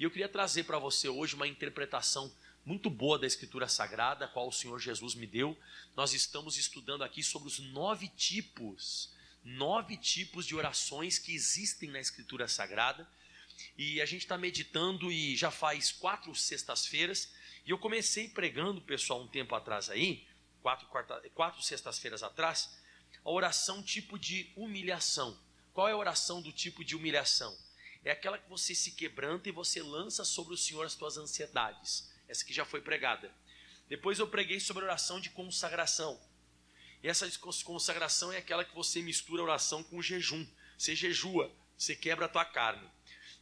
E eu queria trazer para você hoje uma interpretação muito boa da Escritura Sagrada, a qual o Senhor Jesus me deu. Nós estamos estudando aqui sobre os 9 tipos de orações que existem na Escritura Sagrada. E a gente está meditando e já faz 4 sextas-feiras. E eu comecei pregando, pessoal, um tempo atrás aí, 4 sextas-feiras atrás, a oração tipo de humilhação. Qual é a oração do tipo de humilhação? É aquela que você se quebranta e você lança sobre o Senhor as tuas ansiedades. Essa que já foi pregada. Depois eu preguei sobre a oração de consagração. E essa de consagração é aquela que você mistura a oração com o jejum. Você jejua, você quebra a tua carne.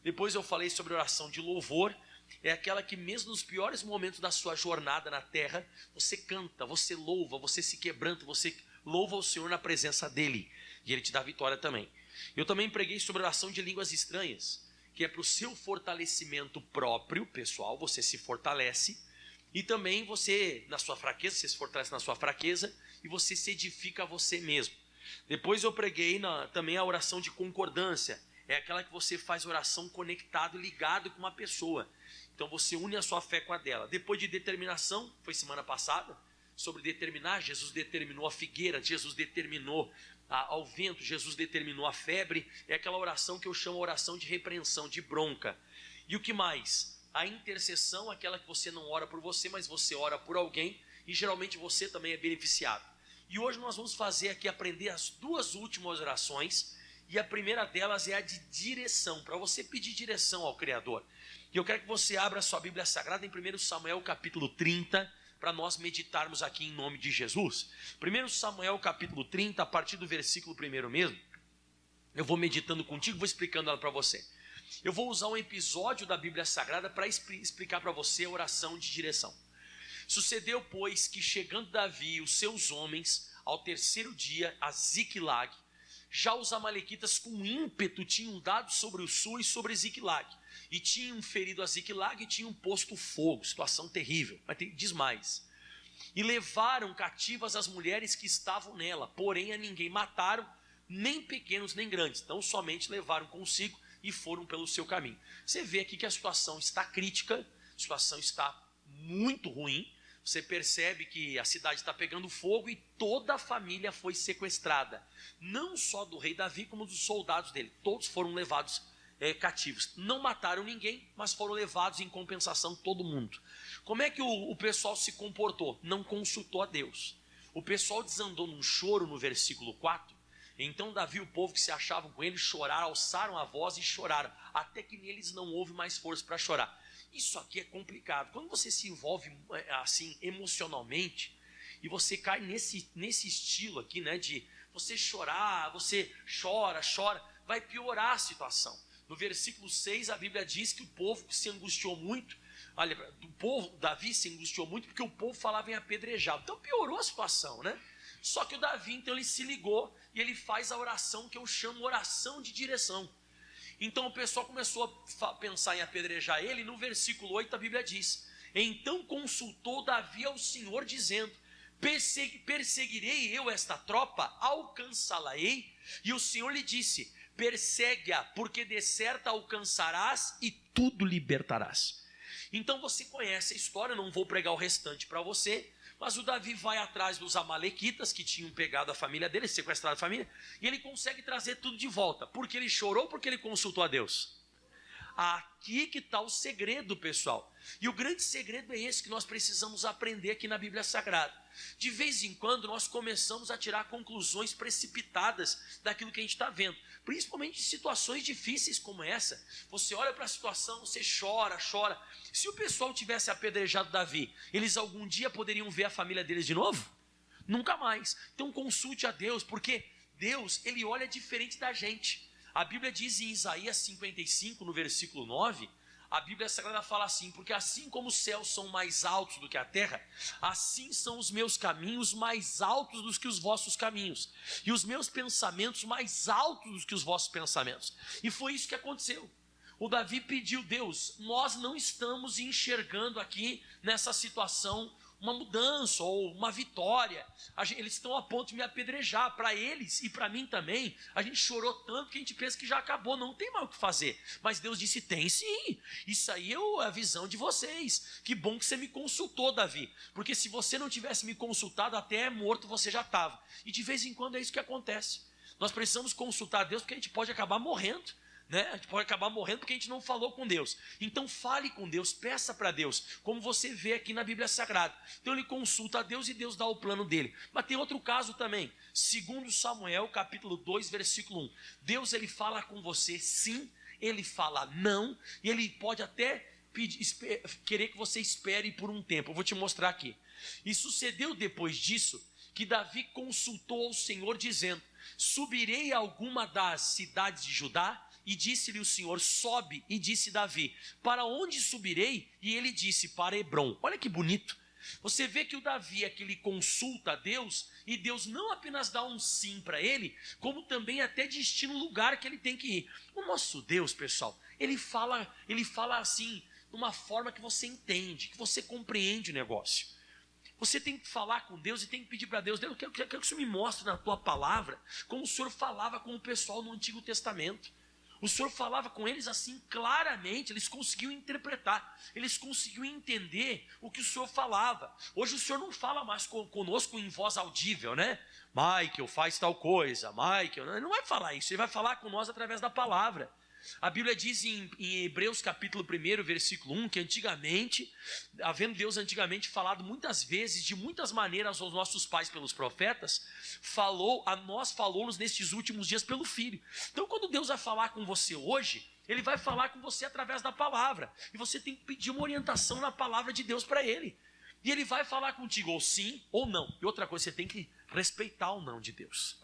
Depois eu falei sobre a oração de louvor. É aquela que mesmo nos piores momentos da sua jornada na terra, você canta, você louva, você se quebranta, você louva o Senhor na presença dEle. E Ele te dá vitória também. Eu também preguei sobre a oração de línguas estranhas, que é para o seu fortalecimento próprio, pessoal, você se fortalece. E também você, na sua fraqueza, você se fortalece na sua fraqueza e você se edifica a você mesmo. Depois eu preguei também a oração de concordância. É aquela que você faz oração conectado, ligado com uma pessoa. Então você une a sua fé com a dela. Depois de determinação, foi semana passada, sobre determinar, Jesus determinou a figueira, Jesus determinou ao vento, Jesus determinou a febre. É aquela oração que eu chamo de oração de repreensão, de bronca. E o que mais? A intercessão, aquela que você não ora por você, mas você ora por alguém, e geralmente você também é beneficiado. E hoje nós vamos aprender as 2 últimas orações, e a primeira delas é a de direção, para você pedir direção ao Criador. E eu quero que você abra a sua Bíblia Sagrada em 1 Samuel capítulo 30, para nós meditarmos aqui em nome de Jesus. 1 Samuel capítulo 30, a partir do versículo 1 mesmo, eu vou meditando contigo, vou explicando ela para você. Eu vou usar um episódio da Bíblia Sagrada para explicar para você a oração de direção. Sucedeu, pois, que chegando Davi e os seus homens ao 3º dia a Ziclag, já os amalequitas com ímpeto tinham dado sobre o sul e sobre Ziclag, e tinham ferido a Ziclag e tinham posto fogo. Situação terrível, mas diz mais. E levaram cativas as mulheres que estavam nela, porém a ninguém mataram, nem pequenos nem grandes. Então somente levaram consigo e foram pelo seu caminho. Você vê aqui que a situação está crítica, a situação está muito ruim. Você percebe que a cidade está pegando fogo e toda a família foi sequestrada. Não só do rei Davi, como dos soldados dele. Todos foram levados cativos. Não mataram ninguém, mas foram levados em compensação todo mundo. Como é que o pessoal se comportou? Não consultou a Deus. O pessoal desandou num choro no versículo 4. Então Davi e o povo que se achavam com ele choraram, alçaram a voz e choraram, até que neles não houve mais força para chorar. Isso aqui é complicado. Quando você se envolve assim emocionalmente e você cai nesse estilo aqui, né, de você chorar, você chora, vai piorar a situação. No versículo 6 a Bíblia diz que o povo se angustiou muito. Olha, Davi se angustiou muito porque o povo falava em apedrejá-lo. Então piorou a situação, né? Só que o Davi, então, ele se ligou e ele faz a oração que eu chamo oração de direção. Então o pessoal começou a pensar em apedrejar ele. No versículo 8 a Bíblia diz: então consultou Davi ao Senhor dizendo: perseguirei eu esta tropa, alcançá-la-ei? E o Senhor lhe disse: persegue-a, porque de certo alcançarás e tudo libertarás. Então você conhece a história, não vou pregar o restante para você, mas o Davi vai atrás dos amalequitas que tinham pegado a família dele, sequestrado a família, e ele consegue trazer tudo de volta. Porque ele chorou, porque ele consultou a Deus. Aqui que está o segredo, pessoal. E o grande segredo é esse que nós precisamos aprender aqui na Bíblia Sagrada. De vez em quando nós começamos a tirar conclusões precipitadas daquilo que a gente está vendo. Principalmente em situações difíceis como essa. Você olha para a situação, você chora. Se o pessoal tivesse apedrejado Davi, eles algum dia poderiam ver a família deles de novo? Nunca mais. Então consulte a Deus, porque Deus, ele olha diferente da gente. A Bíblia diz em Isaías 55, no versículo 9, a Bíblia Sagrada fala assim: porque assim como os céus são mais altos do que a terra, assim são os meus caminhos mais altos do que os vossos caminhos, e os meus pensamentos mais altos do que os vossos pensamentos. E foi isso que aconteceu. O Davi pediu: Deus, nós não estamos enxergando aqui nessa situação uma mudança ou uma vitória. Eles estão a ponto de me apedrejar. Para eles e para mim também, a gente chorou tanto que a gente pensa que já acabou, não tem mais o que fazer. Mas Deus disse, tem sim, isso aí é a visão de vocês. Que bom que você me consultou, Davi, porque se você não tivesse me consultado, até morto você já estava. E de vez em quando é isso que acontece. Nós precisamos consultar Deus porque a gente pode acabar morrendo. A gente pode acabar morrendo porque a gente não falou com Deus. Então fale com Deus, peça para Deus, como você vê aqui na Bíblia Sagrada. Então ele consulta a Deus e Deus dá o plano dele. Mas tem outro caso também, 2 Samuel capítulo 2 versículo 1. Deus ele fala com você sim, ele fala não, e ele pode até querer que você espere por um tempo. Eu vou te mostrar aqui. E sucedeu depois disso que Davi consultou ao Senhor dizendo, subirei a alguma das cidades de Judá? E disse-lhe o Senhor, sobe. E disse Davi, para onde subirei? E ele disse, para Hebrom. Olha que bonito. Você vê que o Davi é que ele consulta a Deus, e Deus não apenas dá um sim para ele, como também até destina o lugar que ele tem que ir. O nosso Deus, pessoal, ele fala assim, de uma forma que você entende, que você compreende o negócio. Você tem que falar com Deus e tem que pedir para Deus, Deus, eu quero que o Senhor me mostre na tua palavra, como o Senhor falava com o pessoal no Antigo Testamento. O Senhor falava com eles assim claramente, eles conseguiam interpretar, eles conseguiam entender o que o Senhor falava. Hoje o Senhor não fala mais conosco em voz audível, né? Michael, faz tal coisa, Michael, ele não vai falar isso, ele vai falar com nós através da palavra. A Bíblia diz em Hebreus capítulo 1, versículo 1, que antigamente, havendo Deus antigamente falado muitas vezes, de muitas maneiras aos nossos pais pelos profetas, falou-nos nestes últimos dias pelo Filho. Então quando Deus vai falar com você hoje, Ele vai falar com você através da palavra, e você tem que pedir uma orientação na palavra de Deus para Ele, e Ele vai falar contigo ou sim ou não, e outra coisa, você tem que respeitar o não de Deus.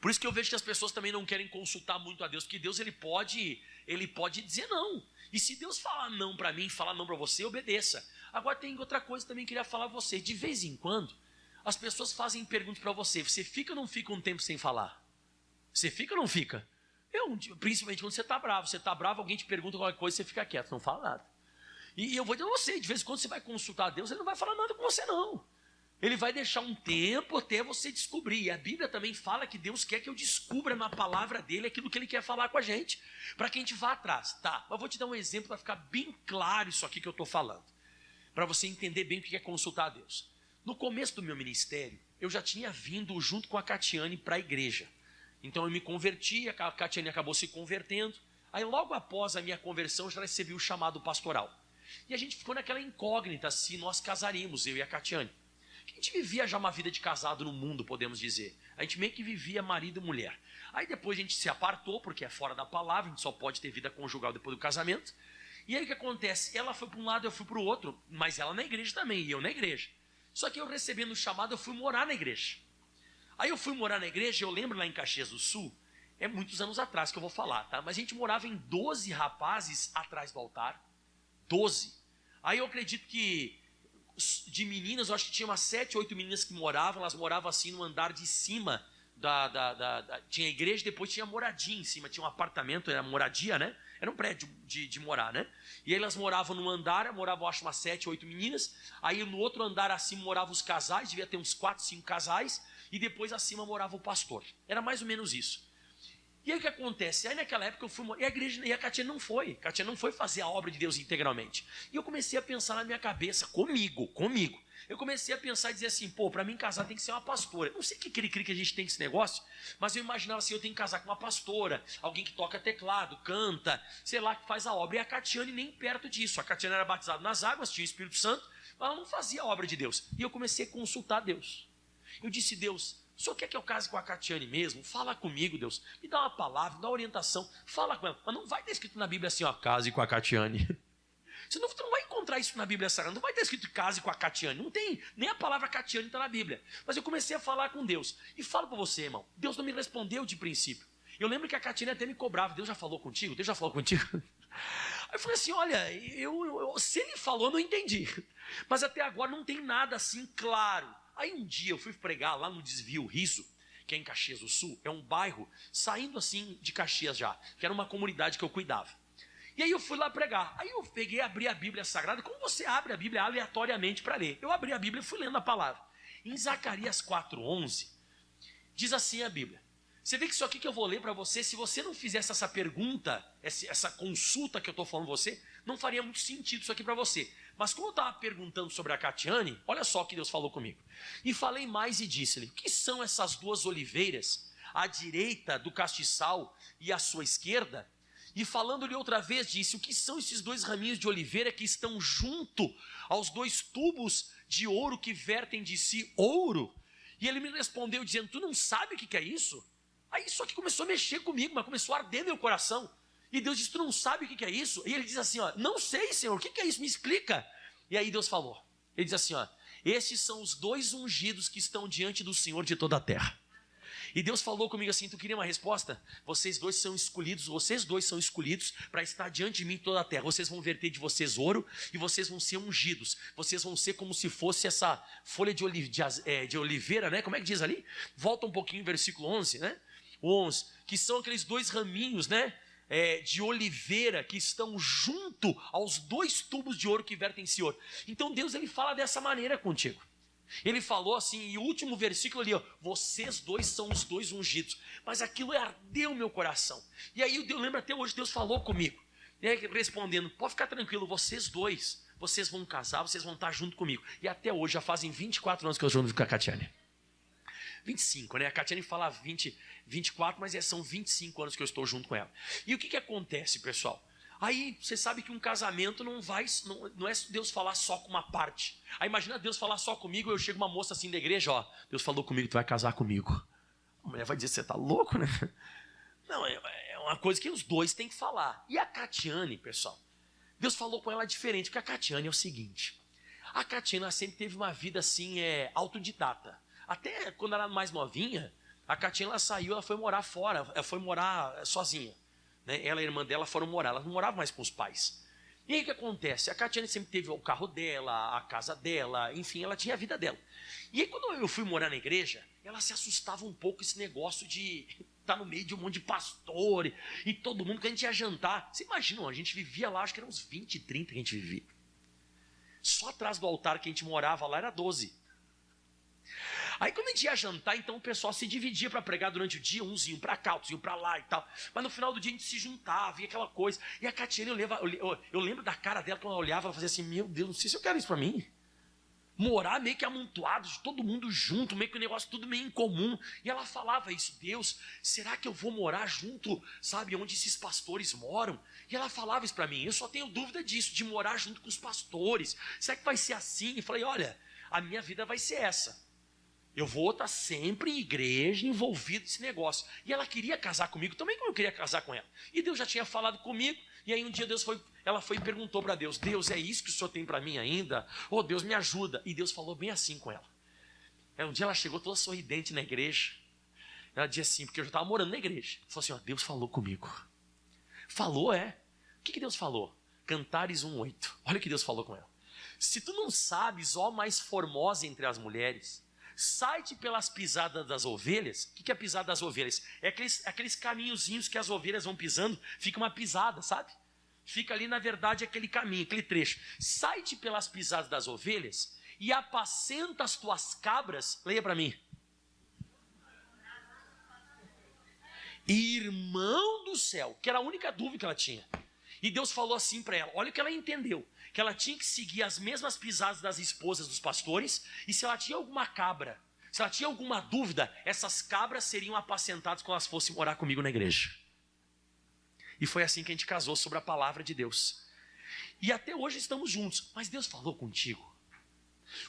Por isso que eu vejo que as pessoas também não querem consultar muito a Deus, porque Deus ele pode dizer não. E se Deus falar não para mim, falar não para você, obedeça. Agora tem outra coisa também que eu queria falar a você. De vez em quando, as pessoas fazem perguntas para você. Você fica ou não fica um tempo sem falar? Você fica ou não fica? Principalmente quando você está bravo. Você está bravo, alguém te pergunta qualquer coisa, você fica quieto, não fala nada. E eu vou dizer a você, de vez em quando você vai consultar a Deus, Ele não vai falar nada com você não. Ele vai deixar um tempo até você descobrir. E a Bíblia também fala que Deus quer que eu descubra na palavra dele aquilo que ele quer falar com a gente, para que a gente vá atrás. Tá, mas vou te dar um exemplo para ficar bem claro isso aqui que eu estou falando, para você entender bem o que é consultar a Deus. No começo do meu ministério, eu já tinha vindo junto com a Catiane para a igreja. Então eu me converti, a Catiane acabou se convertendo. Aí logo após a minha conversão, eu já recebi o chamado pastoral. E a gente ficou naquela incógnita se nós casaríamos, eu e a Catiane. A gente vivia já uma vida de casado no mundo, podemos dizer. A gente meio que vivia marido e mulher. Aí depois a gente se apartou, porque é fora da palavra, a gente só pode ter vida conjugal depois do casamento. E aí o que acontece? Ela foi para um lado, eu fui para o outro, mas ela na igreja também, e eu na igreja. Só que eu recebendo o chamado, eu fui morar na igreja. Aí eu fui morar na igreja, eu lembro lá em Caxias do Sul, é muitos anos atrás que eu vou falar, tá? Mas a gente morava em 12 rapazes atrás do altar. 12. Aí eu acredito que de meninas, eu acho que tinha umas 7, 8 meninas que moravam, elas moravam assim no andar de cima, tinha igreja, depois tinha moradia em cima, tinha um apartamento, era moradia, né? Era um prédio de morar, né? E aí elas moravam no andar, moravam acho umas 7, 8 meninas, aí no outro andar acima moravam os casais, devia ter uns 4, 5 casais, e depois acima morava o pastor, era mais ou menos isso. E aí o que acontece? Aí naquela época eu fui morar, e a igreja, e a Catiane não foi fazer a obra de Deus integralmente. E eu comecei a pensar na minha cabeça, comigo. Eu comecei a pensar e dizer assim, pô, para mim casar tem que ser uma pastora. Não sei o que cri-cri que a gente tem esse negócio, mas eu imaginava assim, eu tenho que casar com uma pastora, alguém que toca teclado, canta, sei lá, que faz a obra. E a Catiane nem perto disso. A Catiane era batizada nas águas, tinha o Espírito Santo, mas ela não fazia a obra de Deus. E eu comecei a consultar Deus. Eu disse, Deus, o senhor quer que eu case com a Catiane mesmo? Fala comigo, Deus. Me dá uma palavra, me dá uma orientação. Fala com ela. Mas não vai ter escrito na Bíblia assim, ó, case com a Catiane. Você não vai encontrar isso na Bíblia Sagrada. Não vai ter escrito case com a Catiane. Não tem. Nem a palavra Catiane está na Bíblia. Mas eu comecei a falar com Deus. E falo para você, irmão. Deus não me respondeu de princípio. Eu lembro que a Catiane até me cobrava. Deus já falou contigo? Deus já falou contigo? Aí eu falei assim, olha, se ele falou, eu não entendi. Mas até agora não tem nada assim claro. Aí um dia eu fui pregar lá no Desvio Riso, que é em Caxias do Sul, é um bairro saindo assim de Caxias já, que era uma comunidade que eu cuidava. E aí eu fui lá pregar. Aí eu peguei, abri a Bíblia Sagrada, como você abre a Bíblia aleatoriamente para ler. Eu abri a Bíblia e fui lendo a palavra. Em Zacarias 4:11, diz assim a Bíblia. Você vê que isso aqui que eu vou ler para você, se você não fizesse essa pergunta, essa consulta que eu estou falando com você, não faria muito sentido isso aqui para você. Mas como eu estava perguntando sobre a Catiane, olha só o que Deus falou comigo. E falei mais e disse-lhe, o que são essas duas oliveiras, à direita do castiçal e à sua esquerda? E falando-lhe outra vez, disse, o que são esses dois raminhos de oliveira que estão junto aos dois tubos de ouro que vertem de si ouro? E ele me respondeu dizendo, tu não sabe o que é isso? Aí isso aqui começou a mexer comigo, mas começou a arder meu coração. E Deus disse, tu não sabe o que é isso? E ele diz assim, ó, não sei, Senhor, o que é isso? Me explica. E aí Deus falou, ele diz assim, ó, estes são os dois ungidos que estão diante do Senhor de toda a terra. E Deus falou comigo assim, tu queria uma resposta? Vocês dois são escolhidos para estar diante de mim toda a terra. Vocês vão verter de vocês ouro e vocês vão ser ungidos. Vocês vão ser como se fosse essa folha de oliveira, né? Como é que diz ali? Volta um pouquinho, versículo 11, né? 11, que são aqueles dois raminhos, né? De oliveira que estão junto aos dois tubos de ouro que vertem em si ouro. Então Deus, ele fala dessa maneira contigo. Ele falou assim, e o último versículo ali, ó, vocês dois são os dois ungidos. Mas aquilo ardeu meu coração. E aí eu lembro até hoje, Deus falou comigo, né, respondendo, pode ficar tranquilo, vocês dois, vocês vão casar, vocês vão estar junto comigo. E até hoje, já fazem 24 anos que eu estou junto com a Catiane. 25, né? A Catiane fala 24, mas são 25 anos que eu estou junto com ela. E o que acontece, pessoal? Aí você sabe que um casamento não é Deus falar só com uma parte. Aí imagina Deus falar só comigo, eu chego uma moça assim da igreja, ó, Deus falou comigo, tu vai casar comigo. A mulher vai dizer, você tá louco, né? Não, é uma coisa que os dois têm que falar. E a Catiane, pessoal, Deus falou com ela diferente, porque a Catiane é o seguinte, a Catiane ela sempre teve uma vida assim, autodidata. Até quando ela era mais novinha, a Catiane ela saiu, ela foi morar fora, ela foi morar sozinha. Né? Ela e a irmã dela foram morar, ela não morava mais com os pais. E aí o que acontece? A Catiane sempre teve o carro dela, a casa dela, enfim, ela tinha a vida dela. E aí quando eu fui morar na igreja, ela se assustava um pouco com esse negócio de estar no meio de um monte de pastor e todo mundo que a gente ia jantar. Você imagina, a gente vivia lá, acho que eram uns 20, 30 que a gente vivia. Só atrás do altar que a gente morava lá era 12. Aí quando a gente ia jantar, então o pessoal se dividia para pregar durante o dia, uns iam para cá, outros iam para lá e tal. Mas no final do dia a gente se juntava, e aquela coisa. E a Catiane, eu lembro da cara dela, quando ela olhava, ela fazia assim, meu Deus, não sei se eu quero isso para mim. Morar meio que amontoado, de todo mundo junto, meio que o negócio tudo meio incomum. E ela falava isso, Deus, será que eu vou morar junto, sabe, onde esses pastores moram? E ela falava isso para mim, eu só tenho dúvida disso, de morar junto com os pastores. Será que vai ser assim? E falei, olha, a minha vida vai ser essa. Eu vou estar sempre em igreja, envolvido nesse negócio. E ela queria casar comigo, também como eu queria casar com ela. E Deus já tinha falado comigo, e aí um dia ela foi e perguntou para Deus, Deus, é isso que o Senhor tem para mim ainda? Oh, Deus, me ajuda. E Deus falou bem assim com ela. Um dia ela chegou toda sorridente na igreja. Ela disse assim, porque eu já estava morando na igreja. Ela falou assim, ó, Deus falou comigo. Falou, é? O que Deus falou? Cantares 1:8. Olha o que Deus falou com ela. Se tu não sabes, ó mais formosa entre as mulheres, sai-te pelas pisadas das ovelhas. O que é pisada das ovelhas? É aqueles caminhozinhos que as ovelhas vão pisando, fica uma pisada, sabe? Fica ali, na verdade, aquele caminho, aquele trecho. Sai-te pelas pisadas das ovelhas e apacenta as tuas cabras. Leia para mim. Irmão do céu, que era a única dúvida que ela tinha. E Deus falou assim para ela, olha o que ela entendeu, que ela tinha que seguir as mesmas pisadas das esposas dos pastores, e se ela tinha alguma cabra, se ela tinha alguma dúvida, essas cabras seriam apacentadas quando elas fossem morar comigo na igreja. E foi assim que a gente casou, sobre a palavra de Deus. E até hoje estamos juntos, mas Deus falou contigo.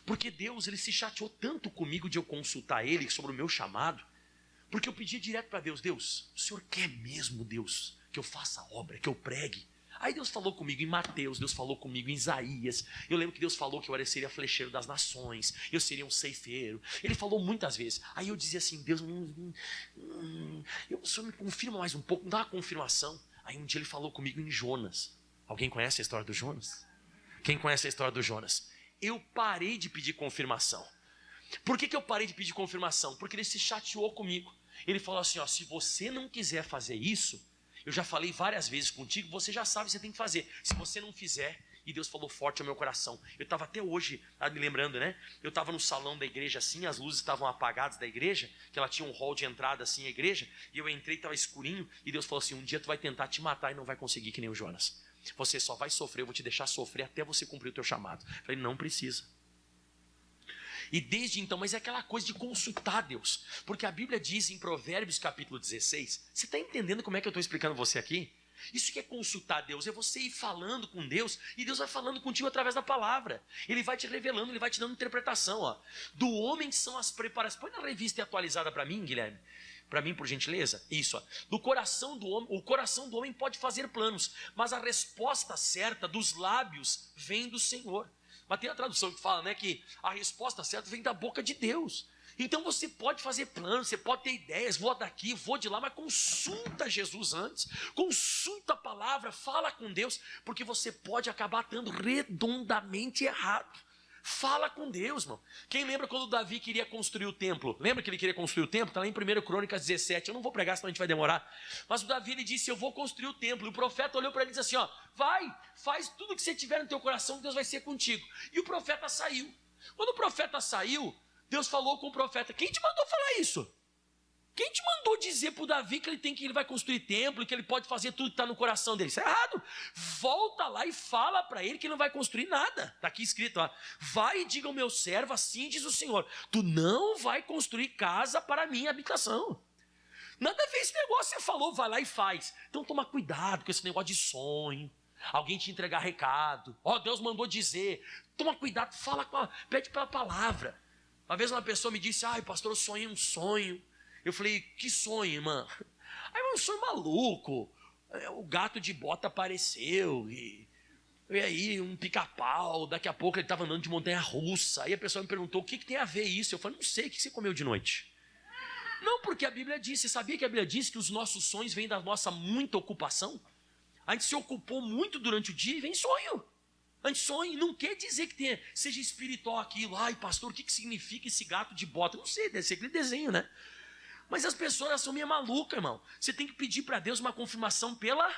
Porque Deus, ele se chateou tanto comigo de eu consultar ele sobre o meu chamado, porque eu pedi direto para Deus, Deus, o Senhor quer mesmo, Deus, que eu faça a obra, que eu pregue? Aí Deus falou comigo em Mateus, Deus falou comigo em Isaías. Eu lembro que Deus falou que eu seria flecheiro das nações, eu seria um ceifeiro. Ele falou muitas vezes. Aí eu dizia assim, Deus, o Senhor me confirma mais um pouco, me dá uma confirmação. Aí um dia ele falou comigo em Jonas. Alguém conhece a história do Jonas? Quem conhece a história do Jonas? Eu parei de pedir confirmação. Por que eu parei de pedir confirmação? Porque ele se chateou comigo. Ele falou assim, ó, se você não quiser fazer isso, Eu já falei várias vezes contigo, você já sabe o que você tem que fazer. Se você não fizer, e Deus falou forte ao meu coração. Eu estava até hoje, me lembrando, né? Eu estava no salão da igreja assim, as luzes estavam apagadas da igreja, que ela tinha um hall de entrada assim, a igreja, e eu entrei, estava escurinho, e Deus falou assim, um dia tu vai tentar te matar e não vai conseguir que nem o Jonas. Você só vai sofrer, eu vou te deixar sofrer até você cumprir o teu chamado. Eu falei, não precisa. E desde então, mas é aquela coisa de consultar Deus. Porque a Bíblia diz em Provérbios capítulo 16, você está entendendo como é que eu estou explicando você aqui? Isso que é consultar Deus, é você ir falando com Deus, e Deus vai falando contigo através da palavra. Ele vai te revelando, Ele vai te dando interpretação. Ó. Do homem são as preparações. Põe na revista atualizada para mim, Guilherme. Para mim, por gentileza. Isso. Ó. Do coração do homem, o coração do homem pode fazer planos, mas a resposta certa dos lábios vem do Senhor. Mas tem a tradução que fala, né, que a resposta certa vem da boca de Deus. Então você pode fazer planos, você pode ter ideias, vou daqui, vou de lá, mas consulta Jesus antes, consulta a palavra, fala com Deus, porque você pode acabar estando redondamente errado. Fala com Deus, irmão. Quem lembra quando Davi queria construir o templo? Lembra que ele queria construir o templo? Está lá em 1 Crônicas 17. Eu não vou pregar, senão a gente vai demorar. Mas o Davi, ele disse, eu vou construir o templo. E o profeta olhou para ele e disse assim, ó, vai, faz tudo que você tiver no teu coração, que Deus vai ser contigo. E o profeta saiu. Quando o profeta saiu, Deus falou com o profeta, quem te mandou falar isso? Quem te mandou dizer para o Davi que ele vai construir templo, que ele pode fazer tudo que está no coração dele? Isso é errado. Volta lá e fala para ele que ele não vai construir nada. Está aqui escrito, ó, vai e diga ao meu servo, assim diz o Senhor, tu não vai construir casa para a minha habitação. Nada a ver esse negócio, você falou, vai lá e faz. Então toma cuidado com esse negócio de sonho, alguém te entregar recado, ó, Deus mandou dizer, toma cuidado, pede pela palavra. Uma vez uma pessoa me disse, ai pastor, eu sonhei um sonho. Eu falei, que sonho, irmã? Aí um sonho maluco, o gato de bota apareceu, e aí um pica-pau, daqui a pouco ele estava andando de montanha-russa, aí a pessoa me perguntou, o que tem a ver isso? Eu falei, não sei, o que você comeu de noite? Não, porque a Bíblia diz, você sabia que a Bíblia diz que os nossos sonhos vêm da nossa muita ocupação? A gente se ocupou muito durante o dia e vem sonho. A gente sonha, não quer dizer que seja espiritual aquilo, ai pastor, o que significa esse gato de bota? Não sei, deve ser aquele desenho, né? Mas as pessoas são meio malucas, irmão. Você tem que pedir para Deus uma confirmação pela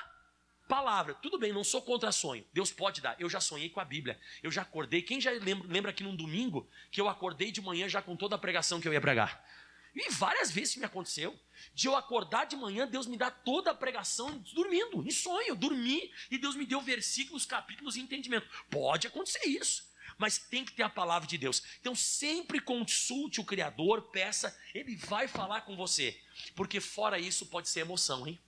palavra. Tudo bem, não sou contra sonho. Deus pode dar. Eu já sonhei com a Bíblia. Eu já acordei. Quem já lembra aqui num domingo que eu acordei de manhã já com toda a pregação que eu ia pregar? E várias vezes me aconteceu. De eu acordar de manhã, Deus me dá toda a pregação dormindo, em sonho. Dormi e Deus me deu versículos, capítulos e entendimento. Pode acontecer isso. Mas tem que ter a palavra de Deus. Então sempre consulte o Criador, peça, Ele vai falar com você. Porque fora isso pode ser emoção, hein?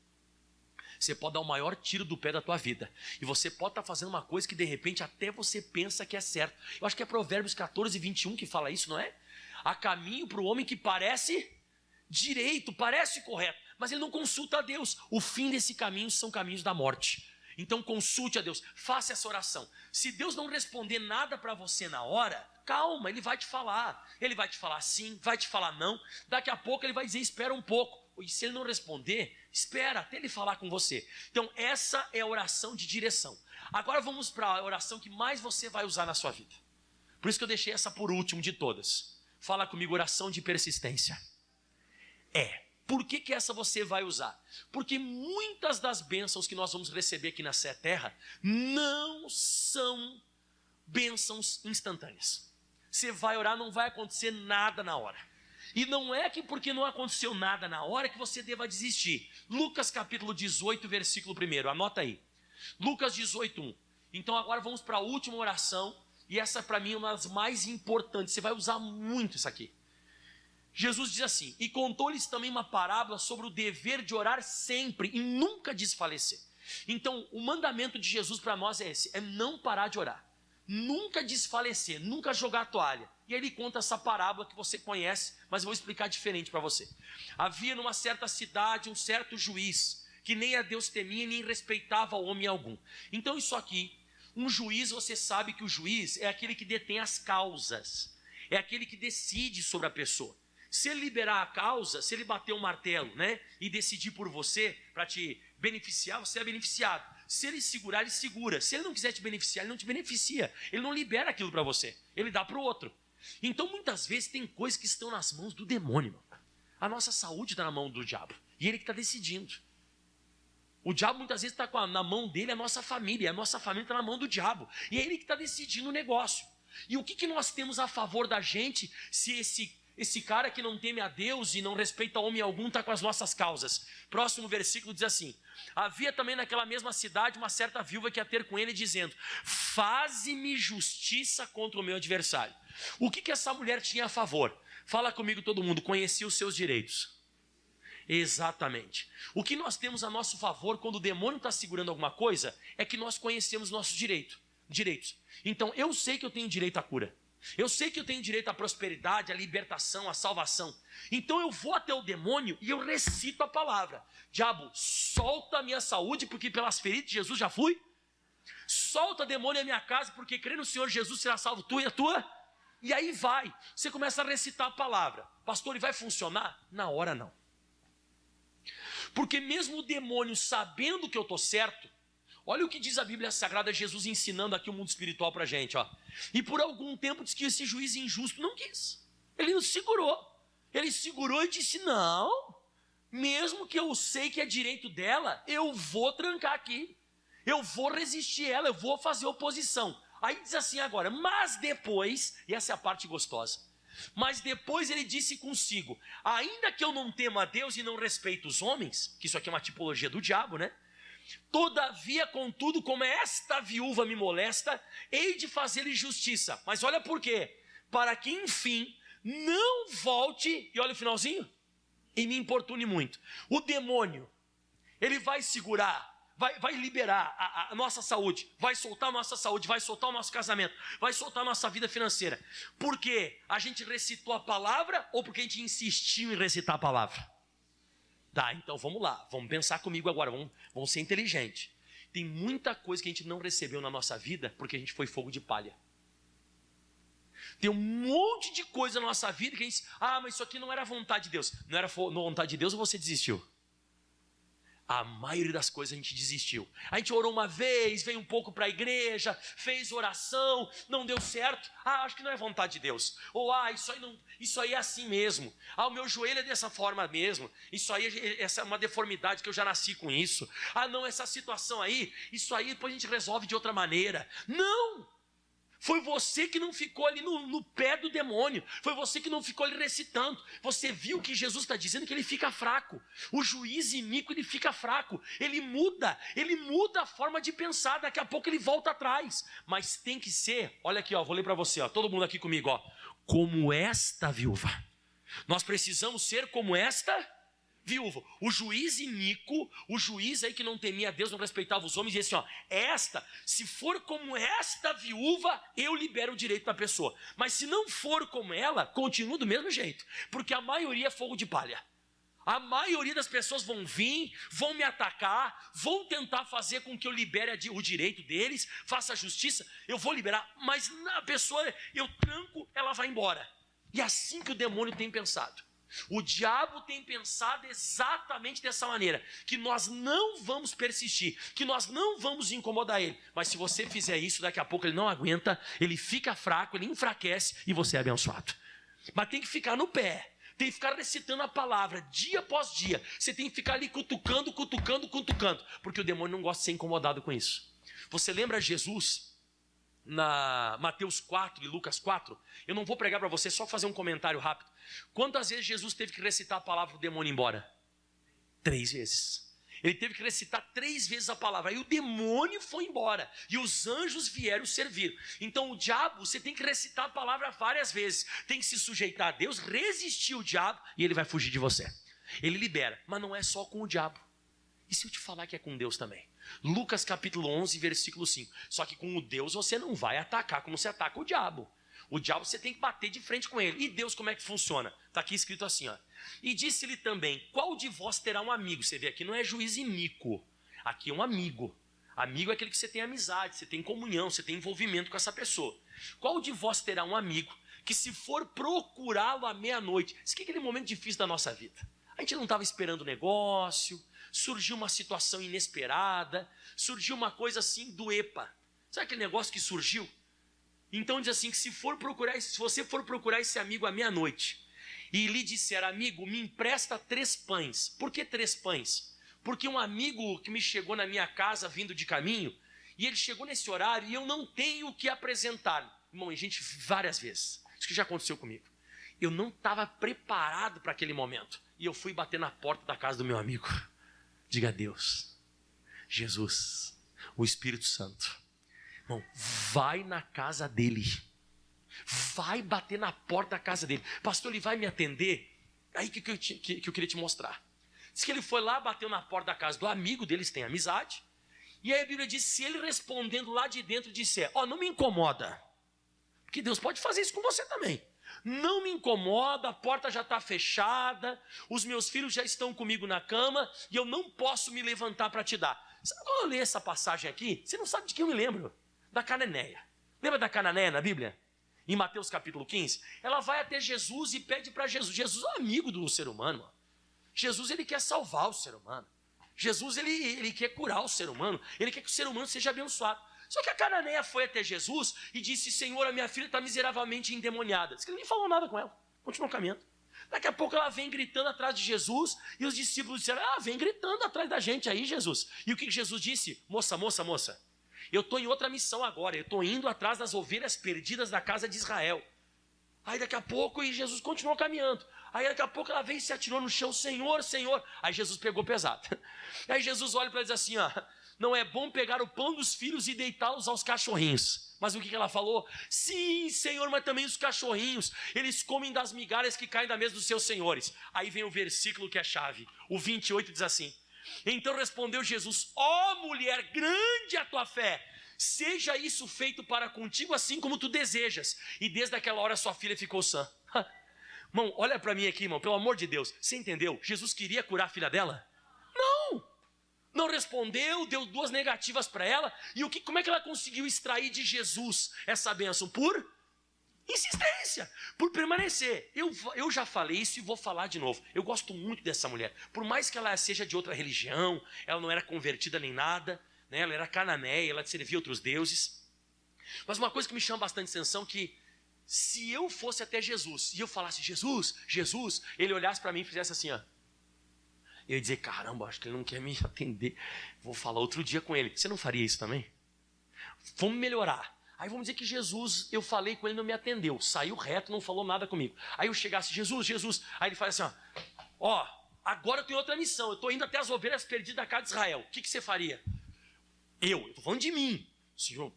Você pode dar o maior tiro do pé da tua vida. E você pode estar fazendo uma coisa que de repente até você pensa que é certo. Eu acho que é Provérbios 14, 21 que fala isso, não é? Há caminho para o homem que parece direito, parece correto, mas ele não consulta a Deus. O fim desse caminho são caminhos da morte. Então consulte a Deus, faça essa oração. Se Deus não responder nada para você na hora, calma, Ele vai te falar. Ele vai te falar sim, vai te falar não. Daqui a pouco Ele vai dizer espera um pouco. E se Ele não responder, espera até Ele falar com você. Então essa é a oração de direção. Agora vamos para a oração que mais você vai usar na sua vida. Por isso que eu deixei essa por último de todas. Fala comigo, oração de persistência. Por que essa você vai usar? Porque muitas das bênçãos que nós vamos receber aqui na terra não são bênçãos instantâneas. Você vai orar, não vai acontecer nada na hora. E não é que porque não aconteceu nada na hora que você deva desistir. Lucas capítulo 18, versículo 1, anota aí. Lucas 18, 1. Então agora vamos para a última oração, e essa para mim é uma das mais importantes. Você vai usar muito isso aqui. Jesus diz assim, e contou-lhes também uma parábola sobre o dever de orar sempre e nunca desfalecer. Então, o mandamento de Jesus para nós é esse, é não parar de orar. Nunca desfalecer, nunca jogar a toalha. E aí ele conta essa parábola que você conhece, mas eu vou explicar diferente para você. Havia numa certa cidade um certo juiz, que nem a Deus temia nem respeitava homem algum. Então isso aqui, um juiz, você sabe que o juiz é aquele que detém as causas, é aquele que decide sobre a pessoa. Se ele liberar a causa, se ele bater o martelo, né, e decidir por você, para te beneficiar, você é beneficiado. Se ele segurar, ele segura. Se ele não quiser te beneficiar, ele não te beneficia. Ele não libera aquilo para você, ele dá para o outro. Então muitas vezes tem coisas que estão nas mãos do demônio. A nossa saúde está na mão do diabo, e ele que está decidindo. O diabo muitas vezes está na mão dele a nossa família está na mão do diabo. E é ele que está decidindo o negócio. E o que nós temos a favor da gente se esse cara que não teme a Deus e não respeita homem algum está com as nossas causas? Próximo versículo diz assim: havia também naquela mesma cidade uma certa viúva que ia ter com ele, dizendo: faze-me justiça contra o meu adversário. O que essa mulher tinha a favor? Fala comigo todo mundo, conhecia os seus direitos. Exatamente. O que nós temos a nosso favor quando o demônio está segurando alguma coisa é que nós conhecemos nossos direitos. Então eu sei que eu tenho direito à cura. Eu sei que eu tenho direito à prosperidade, à libertação, à salvação. Então eu vou até o demônio e eu recito a palavra: diabo, solta a minha saúde, porque pelas feridas de Jesus já fui. Solta, demônio, a minha casa, porque crê no Senhor Jesus será salvo tu e a tua. E aí vai, você começa a recitar a palavra. Pastor, e vai funcionar? Na hora não. Porque mesmo o demônio sabendo que eu estou certo, olha o que diz a Bíblia Sagrada, Jesus ensinando aqui o mundo espiritual para a gente. E por algum tempo diz que esse juiz injusto não quis. Ele não segurou. Ele segurou e disse: não, mesmo que eu sei que é direito dela, eu vou trancar aqui. Eu vou resistir ela, eu vou fazer oposição. Aí diz assim agora: mas depois, e essa é a parte gostosa, mas depois ele disse consigo: ainda que eu não tema a Deus e não respeito os homens, que isso aqui é uma tipologia do diabo, né? Todavia, contudo, como esta viúva me molesta, hei de fazer-lhe justiça. Mas olha por quê: para que enfim não volte, e olha o finalzinho, e me importune muito. O demônio, ele vai segurar, vai liberar a nossa saúde, vai soltar a nossa saúde, vai soltar o nosso casamento, vai soltar a nossa vida financeira. Por quê? A gente recitou a palavra ou porque a gente insistiu em recitar a palavra? Tá, então vamos lá, vamos pensar comigo agora, vamos ser inteligentes. Tem muita coisa que a gente não recebeu na nossa vida porque a gente foi fogo de palha. Tem um monte de coisa na nossa vida que a gente... mas isso aqui não era vontade de Deus. Não era vontade de Deus ou você desistiu? A maioria das coisas a gente desistiu. A gente orou uma vez, veio um pouco para a igreja, fez oração, não deu certo. Acho que não é vontade de Deus. Ou isso aí é assim mesmo. O meu joelho é dessa forma mesmo. Isso aí, essa é uma deformidade que eu já nasci com isso. Não, essa situação aí, isso aí depois a gente resolve de outra maneira. Não! Foi você que não ficou ali no pé do demônio. Foi você que não ficou ali recitando. Você viu que Jesus está dizendo que ele fica fraco. O juiz iníquo, ele fica fraco. Ele muda a forma de pensar. Daqui a pouco ele volta atrás. Mas tem que ser, olha aqui, vou ler para você, todo mundo aqui comigo, como esta viúva. Nós precisamos ser como esta viúva. O juiz iníquo, o juiz aí que não temia a Deus, não respeitava os homens, dizia assim: se for como esta viúva, eu libero o direito da pessoa. Mas se não for como ela, continua do mesmo jeito. Porque a maioria é fogo de palha. A maioria das pessoas vão vir, vão me atacar, vão tentar fazer com que eu libere o direito deles, faça a justiça, eu vou liberar, mas a pessoa, eu tranco, ela vai embora. E é assim que o demônio tem pensado. O diabo tem pensado exatamente dessa maneira, que nós não vamos persistir, que nós não vamos incomodar ele. Mas se você fizer isso, daqui a pouco ele não aguenta, ele fica fraco, ele enfraquece e você é abençoado. Mas tem que ficar no pé, tem que ficar recitando a palavra dia após dia. Você tem que ficar ali cutucando, porque o demônio não gosta de ser incomodado com isso. Você lembra Jesus na Mateus 4 e Lucas 4? Eu não vou pregar para você, só fazer um comentário rápido. Quantas vezes Jesus teve que recitar a palavra para o demônio ir embora? 3 vezes. Ele teve que recitar 3 vezes a palavra. Aí o demônio foi embora e os anjos vieram servir. Então o diabo, você tem que recitar a palavra várias vezes. Tem que se sujeitar a Deus, resistir o diabo e ele vai fugir de você. Ele libera, mas não é só com o diabo. E se eu te falar que é com Deus também? Lucas capítulo 11, versículo 5. Só que com o Deus você não vai atacar como você ataca o diabo. O diabo você tem que bater de frente com ele. E Deus como é que funciona? Está aqui escrito assim, E disse-lhe também: qual de vós terá um amigo? Você vê aqui não é juiz iníquo. Aqui é um amigo. Amigo é aquele que você tem amizade, você tem comunhão, você tem envolvimento com essa pessoa. Qual de vós terá um amigo que se for procurá-lo à meia-noite? Isso aqui é aquele momento difícil da nossa vida. A gente não estava esperando o negócio, surgiu uma situação inesperada, surgiu uma coisa assim do EPA. Sabe aquele negócio que surgiu? Então diz assim, que se você for procurar esse amigo à meia-noite e lhe disser: amigo, me empresta 3 pães. Por que 3 pães? porque um amigo que me chegou na minha casa vindo de caminho, e ele chegou nesse horário e eu não tenho o que apresentar. Irmão, gente, várias vezes, isso que já aconteceu comigo. Eu não estava preparado para aquele momento, e eu fui bater na porta da casa do meu amigo. Diga a Deus, Jesus, o Espírito Santo, irmão, vai na casa dele, vai bater na porta da casa dele. Pastor, ele vai me atender? Aí que eu queria te mostrar. Diz que ele foi lá, bateu na porta da casa do amigo deles, tem amizade. E aí a Bíblia diz, se ele respondendo lá de dentro disser, não me incomoda, porque Deus pode fazer isso com você também. Não me incomoda, a porta já está fechada, os meus filhos já estão comigo na cama e eu não posso me levantar para te dar. Sabe quando eu leio essa passagem aqui? Você não sabe de que eu me lembro? Da Cananeia. Lembra da Cananeia na Bíblia? Em Mateus capítulo 15, ela vai até Jesus e pede para Jesus. Jesus é um amigo do ser humano. Jesus, ele quer salvar o ser humano. Jesus, ele quer curar o ser humano. Ele quer que o ser humano seja abençoado. Só que a Cananeia foi até Jesus e disse, Senhor, a minha filha está miseravelmente endemoniada. Diz que ele nem falou nada com ela, continuou caminhando. Daqui a pouco ela vem gritando atrás de Jesus e os discípulos disseram, vem gritando atrás da gente aí, Jesus. E o que Jesus disse? Moça, eu estou em outra missão agora, eu estou indo atrás das ovelhas perdidas da casa de Israel. Aí daqui a pouco, e Jesus continuou caminhando. Aí daqui a pouco ela veio e se atirou no chão, Senhor. Aí Jesus pegou pesado. Aí Jesus olha para ela e diz assim, não é bom pegar o pão dos filhos e deitá-los aos cachorrinhos. Mas o que ela falou? Sim, Senhor, mas também os cachorrinhos, eles comem das migalhas que caem da mesa dos seus senhores. Aí vem o versículo que é chave, o 28 diz assim, então respondeu Jesus, mulher, grande a tua fé, seja isso feito para contigo assim como tu desejas. E desde aquela hora sua filha ficou sã. Irmão, olha para mim aqui, irmão, pelo amor de Deus, você entendeu? Jesus queria curar a filha dela? Não respondeu, deu 2 negativas para ela. E como é que ela conseguiu extrair de Jesus essa bênção? Por insistência, por permanecer. Eu já falei isso e vou falar de novo. Eu gosto muito dessa mulher. Por mais que ela seja de outra religião, ela não era convertida nem nada, né? Ela era cananeia, ela servia outros deuses. Mas uma coisa que me chama bastante atenção é que se eu fosse até Jesus e eu falasse, Jesus, ele olhasse para mim e fizesse assim, eu ia dizer, caramba, acho que ele não quer me atender, vou falar outro dia com ele. Você não faria isso também? Vamos melhorar. Aí vamos dizer que Jesus, eu falei com ele, não me atendeu, saiu reto, não falou nada comigo. Aí eu chegasse, Jesus, aí ele faz assim, agora eu tenho outra missão, eu estou indo até as ovelhas perdidas da casa de Israel. O que você faria? Eu estou falando de mim. Senhor,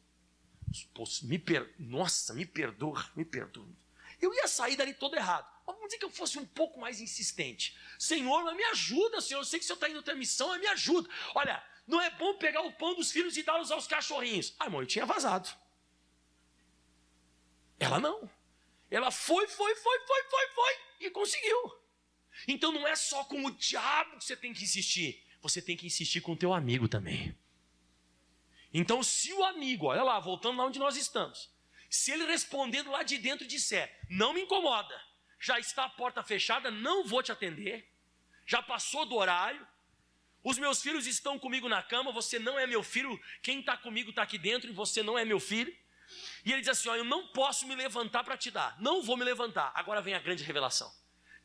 me perdoa. Eu ia sair dali todo errado. Mas vamos dizer que eu fosse um pouco mais insistente. Senhor, mas me ajuda, Senhor. Eu sei que o Senhor está indo outra missão, mas me ajuda. Olha, não é bom pegar o pão dos filhos e dar-los aos cachorrinhos. Irmão, eu tinha vazado. Ela não. Ela foi e conseguiu. Então não é só com o diabo que você tem que insistir. Você tem que insistir com o teu amigo também. Então se o amigo, olha lá, voltando lá onde nós estamos, se ele respondendo lá de dentro disser, não me incomoda, já está a porta fechada, não vou te atender, já passou do horário, os meus filhos estão comigo na cama, você não é meu filho, quem está comigo está aqui dentro e você não é meu filho. E ele diz assim, eu não posso me levantar para te dar, não vou me levantar. Agora vem a grande revelação.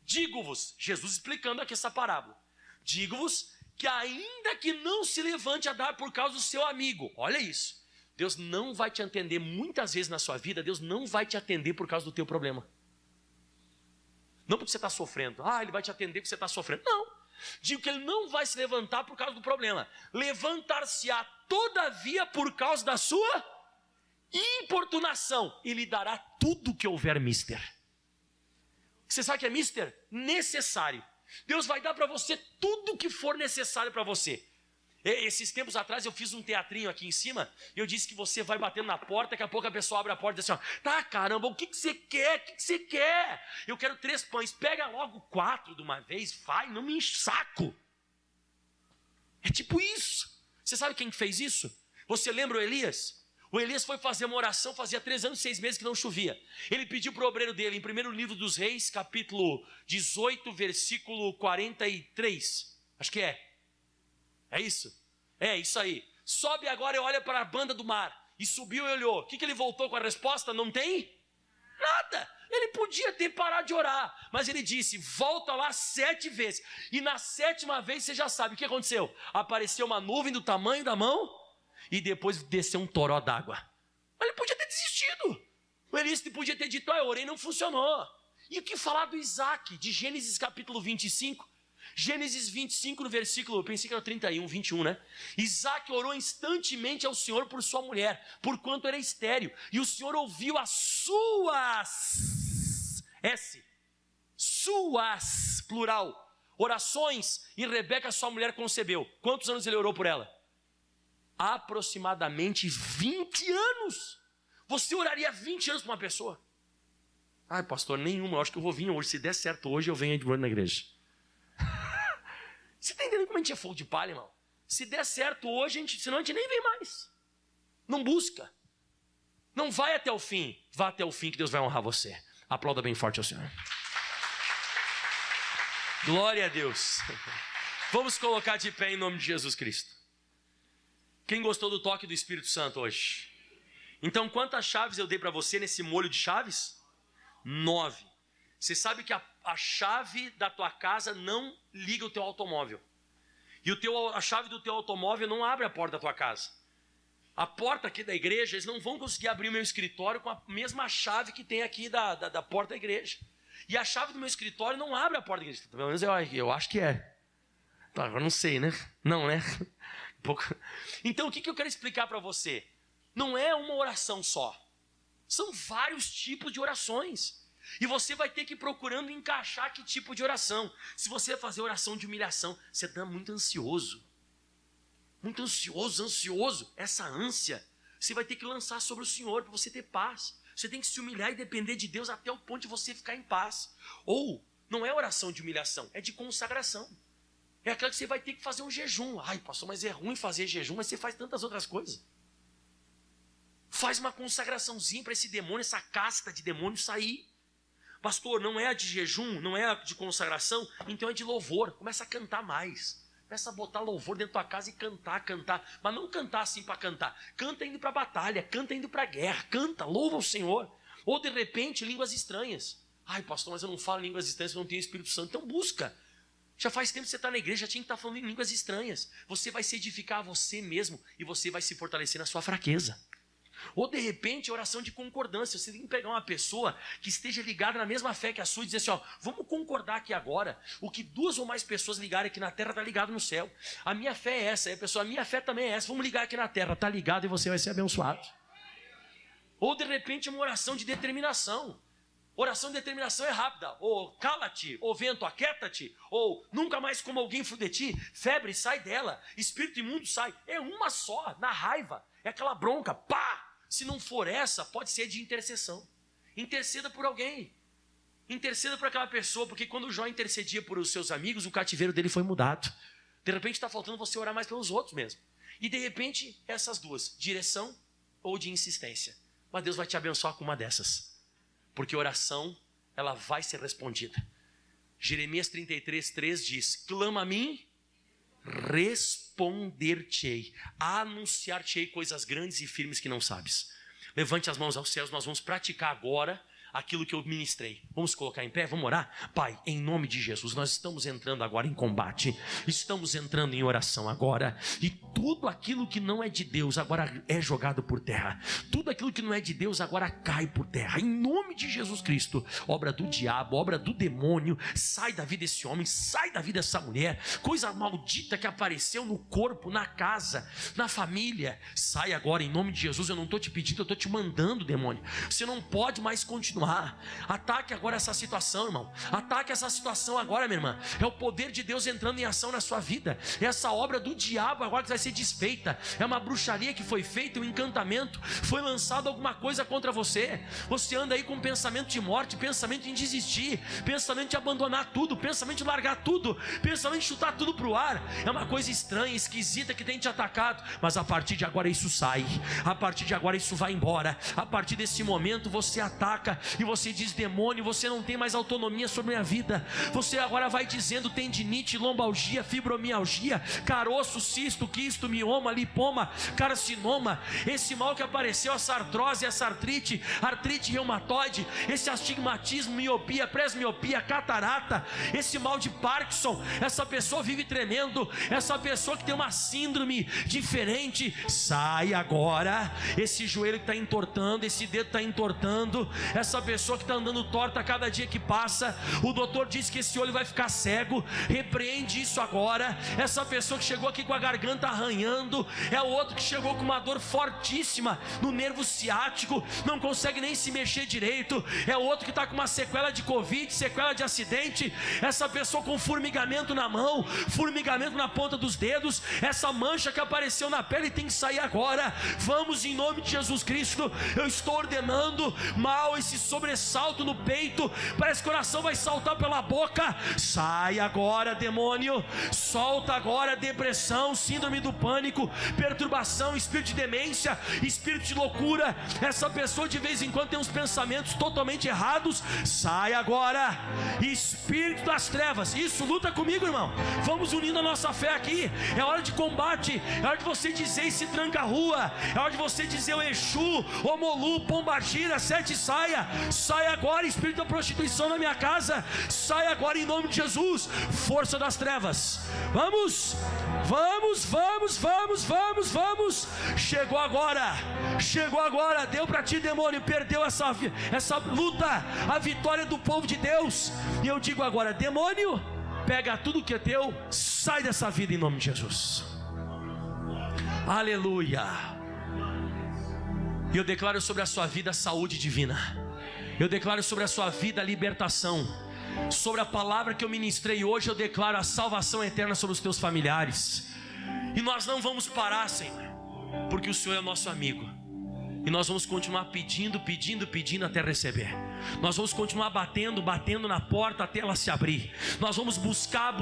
Digo-vos, Jesus explicando aqui essa parábola, digo-vos que ainda que não se levante a dar por causa do seu amigo, olha isso, Deus não vai te atender muitas vezes na sua vida, Deus não vai te atender por causa do teu problema. Não porque você está sofrendo, ele vai te atender porque você está sofrendo, não. Digo que ele não vai se levantar por causa do problema, levantar-se-á todavia por causa da sua importunação, e lhe dará tudo o que houver mister. Você sabe o que é mister? Necessário. Deus vai dar para você tudo o que for necessário para você. Esses tempos atrás eu fiz um teatrinho aqui em cima, e eu disse que você vai batendo na porta, daqui a pouco a pessoa abre a porta e diz assim, tá caramba, o que você quer? O que você quer? Eu quero 3 pães, pega logo 4 de uma vez, vai, não me enche saco. É tipo isso. Você sabe quem fez isso? Você lembra o Elias? O Elias foi fazer uma oração, fazia 3 anos e 6 meses que não chovia. Ele pediu para o obreiro dele, em 1º livro dos Reis, capítulo 18, versículo 43. Acho que é. É isso? É isso aí. Sobe agora e olha para a banda do mar. E subiu e olhou. O que ele voltou com a resposta? Não tem Nada. Ele podia ter parado de orar, mas ele disse, volta lá 7 vezes. E na 7ª vez você já sabe o que aconteceu. Apareceu uma nuvem do tamanho da mão e depois desceu um toró d'água. Mas ele podia ter desistido. O Elias podia ter dito, eu orei, não funcionou. E o que falar do Isaac, de Gênesis capítulo 25? Gênesis 25 no versículo, eu pensei que era 31, 21, né? Isaac orou instantemente ao Senhor por sua mulher, porquanto era estéril. E o Senhor ouviu as suas, plural, orações, e Rebeca, sua mulher, concebeu. Quantos anos ele orou por ela? Aproximadamente 20 anos. Você oraria 20 anos para uma pessoa? Ai, pastor, nenhuma, eu acho que eu vou vir hoje. Se der certo hoje, eu venho de novo na igreja. Você está entendendo como a gente é fogo de palha, irmão? Se der certo hoje, senão a gente nem vem mais. Não busca. Não vai até o fim. Vá até o fim que Deus vai honrar você. Aplauda bem forte ao Senhor. Glória a Deus. Vamos colocar de pé em nome de Jesus Cristo. Quem gostou do toque do Espírito Santo hoje? Então, quantas chaves eu dei para você nesse molho de chaves? 9. Você sabe que a chave da tua casa não liga o teu automóvel. E a chave do teu automóvel não abre a porta da tua casa. A porta aqui da igreja, eles não vão conseguir abrir o meu escritório com a mesma chave que tem aqui da porta da igreja. E a chave do meu escritório não abre a porta da igreja. Pelo menos eu acho que é. Agora não sei, né? Não, né? Então o que eu quero explicar para você? Não é uma oração só. São vários tipos de orações. E você vai ter que ir procurando encaixar que tipo de oração. Se você fazer oração de humilhação, você está muito ansioso. Muito ansioso. Essa ânsia, você vai ter que lançar sobre o Senhor para você ter paz. Você tem que se humilhar e depender de Deus até o ponto de você ficar em paz. Ou, não é oração de humilhação, é de consagração. É aquela que você vai ter que fazer um jejum. Ai, pastor, mas é ruim fazer jejum, mas você faz tantas outras coisas. Faz uma consagraçãozinha para esse demônio, essa casta de demônio sair. Pastor, não é a de jejum, não é a de consagração, então é de louvor. Começa a cantar mais. Começa a botar louvor dentro da tua casa e cantar. Mas não cantar assim para cantar. Canta indo para a batalha, canta indo para a guerra. Canta, louva o Senhor. Ou de repente, línguas estranhas. Ai, pastor, mas eu não falo línguas estranhas, eu não tenho Espírito Santo. Então busca. Já faz tempo que você está na igreja, já tinha que estar falando em línguas estranhas. Você vai se edificar a você mesmo e você vai se fortalecer na sua fraqueza. Ou de repente, oração de concordância. Você tem que pegar uma pessoa que esteja ligada na mesma fé que a sua e dizer assim, vamos concordar aqui agora. O que 2 ou mais pessoas ligarem aqui na terra está ligado no céu. A minha fé é essa, e a pessoa, a minha fé também é essa. Vamos ligar aqui na terra, está ligado e você vai ser abençoado. Ou de repente uma oração de determinação. Oração de determinação é rápida. Ou cala-te, ou vento, aquieta-te. Ou nunca mais como alguém de ti. Febre, sai dela. Espírito imundo, sai. É uma só, na raiva. É aquela bronca, pá! Se não for essa, pode ser de intercessão. Interceda por alguém. Interceda por aquela pessoa, porque quando Jó intercedia por os seus amigos, o cativeiro dele foi mudado. De repente está faltando você orar mais pelos outros mesmo. E de repente, essas duas, direção ou de insistência. Mas Deus vai te abençoar com uma dessas. Porque oração, ela vai ser respondida. Jeremias 33:3 diz, clama a mim, responder-te-ei, anunciar-te-ei coisas grandes e firmes que não sabes. Levante as mãos aos céus, nós vamos praticar agora aquilo que eu ministrei. Vamos colocar em pé, vamos orar? Pai, em nome de Jesus, nós estamos entrando agora em combate, estamos entrando em oração agora, e tudo aquilo que não é de Deus agora é jogado por terra, tudo aquilo que não é de Deus agora cai por terra, em nome de Jesus Cristo. Obra do diabo, obra do demônio, sai da vida desse homem, sai da vida dessa mulher, coisa maldita que apareceu no corpo, na casa, na família, sai agora em nome de Jesus. Eu não estou te pedindo, eu estou te mandando, demônio. Você não pode mais continuar. Ataque agora essa situação, irmão. Ataque essa situação agora, minha irmã. É o poder de Deus entrando em ação na sua vida. É essa obra do diabo agora que vai ser desfeita. É uma bruxaria que foi feita, um encantamento. Foi lançado alguma coisa contra você. Você anda aí com pensamento de morte, pensamento em desistir, pensamento de abandonar tudo, pensamento de largar tudo, pensamento de chutar tudo pro ar. É uma coisa estranha, esquisita que tem te atacado. Mas a partir de agora isso sai. A partir de agora isso vai embora. A partir desse momento você ataca e você diz: demônio, você não tem mais autonomia sobre a minha vida. Você agora vai dizendo: tendinite, lombalgia, fibromialgia, caroço, cisto, quisto, mioma, lipoma, carcinoma, esse mal que apareceu, essa artrose, essa artrite reumatoide, esse astigmatismo, miopia, presmiopia, catarata, esse mal de Parkinson, essa pessoa vive tremendo, essa pessoa que tem uma síndrome diferente, sai agora. Esse joelho que está entortando, esse dedo está entortando, essa pessoa que está andando torta a cada dia que passa, o doutor diz que esse olho vai ficar cego, repreende isso agora. Essa pessoa que chegou aqui com a garganta arranhando, é o outro que chegou com uma dor fortíssima no nervo ciático, não consegue nem se mexer direito, é o outro que está com uma sequela de Covid, sequela de acidente, essa pessoa com formigamento na mão, formigamento na ponta dos dedos, essa mancha que apareceu na pele tem que sair agora. Vamos, em nome de Jesus Cristo. Eu estou ordenando mal, esse sobressalto no peito, parece que o coração vai saltar pela boca, sai agora, demônio, solta agora. Depressão, síndrome do pânico, perturbação, espírito de demência, espírito de loucura, essa pessoa de vez em quando tem uns pensamentos totalmente errados, sai agora. Espírito das trevas, isso, luta comigo, irmão. Vamos unindo a nossa fé aqui. É hora de combate, é hora de você dizer: esse tranca-rua, é hora de você dizer: o Exu, o Molu, Pombagira, sete saia, sai agora. Espírito da prostituição na minha casa, sai agora em nome de Jesus. Força das trevas, vamos, vamos, vamos, vamos, vamos, vamos. Chegou agora, deu para ti, demônio, perdeu essa luta, a vitória do povo de Deus. E eu digo agora: demônio, pega tudo que é teu, sai dessa vida em nome de Jesus. Aleluia. E eu declaro sobre a sua vida saúde divina. Eu declaro sobre a sua vida libertação. Sobre a palavra que eu ministrei hoje, eu declaro a salvação eterna sobre os teus familiares. E nós não vamos parar, Senhor, porque o Senhor é nosso amigo. E nós vamos continuar pedindo até receber. Nós vamos continuar batendo na porta até ela se abrir. Nós vamos buscar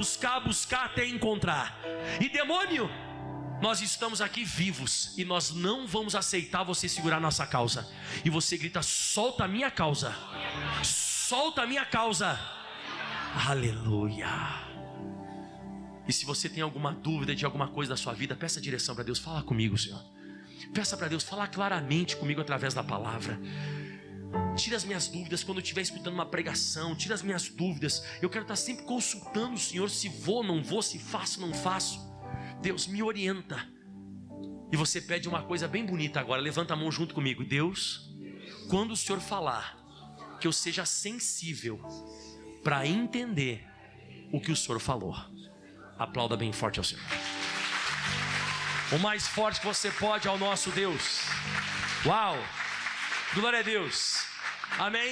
até encontrar. E demônio, nós estamos aqui vivos e nós não vamos aceitar você segurar nossa causa. E você grita: solta a minha causa, solta a minha causa. Aleluia. E se você tem alguma dúvida de alguma coisa da sua vida, peça direção para Deus. Fala comigo, Senhor. Peça para Deus falar claramente comigo através da palavra. Tira as minhas dúvidas quando eu estiver escutando uma pregação. Tira as minhas dúvidas. Eu quero estar sempre consultando o Senhor, se vou, não vou, se faço, não faço. Deus, me orienta. E você pede uma coisa bem bonita agora. Levanta a mão junto comigo. Deus, quando o Senhor falar, que eu seja sensível para entender o que o Senhor falou. Aplauda bem forte ao Senhor. O mais forte que você pode ao nosso Deus. Uau! Glória a Deus. Amém.